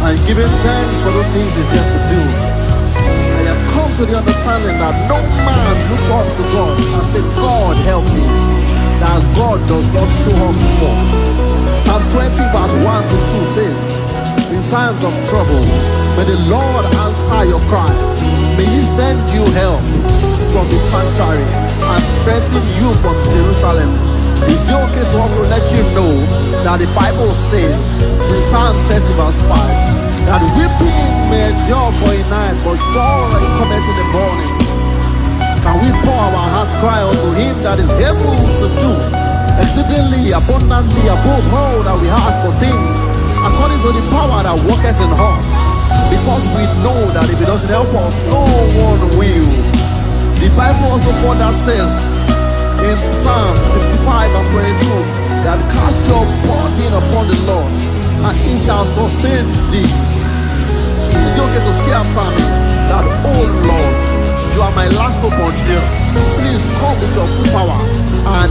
And giving thanks for those things he's yet to do. I have come to the understanding that no man looks up to God and say, God help me. That God does not show up for. Psalm 20 verse 1 to 2 says, in times of trouble, may the Lord answer your cry. May he send you help from the sanctuary and strengthen you from Jerusalem. Is it okay to also let you know that the Bible says in Psalm 30 verse 5 that weeping may endure for a night, but joy cometh in the morning. Can we pour our hearts cry unto him that is able to do exceedingly abundantly above all that we ask or think, according to the power that worketh in us? Because we know that if he doesn't help us, no one will. The Bible also further says in Psalm 55 verse 22 that cast your burden upon the Lord and he shall sustain thee. Is it okay to say after me that, oh Lord, you are my last hope on earth. Please come with your full power and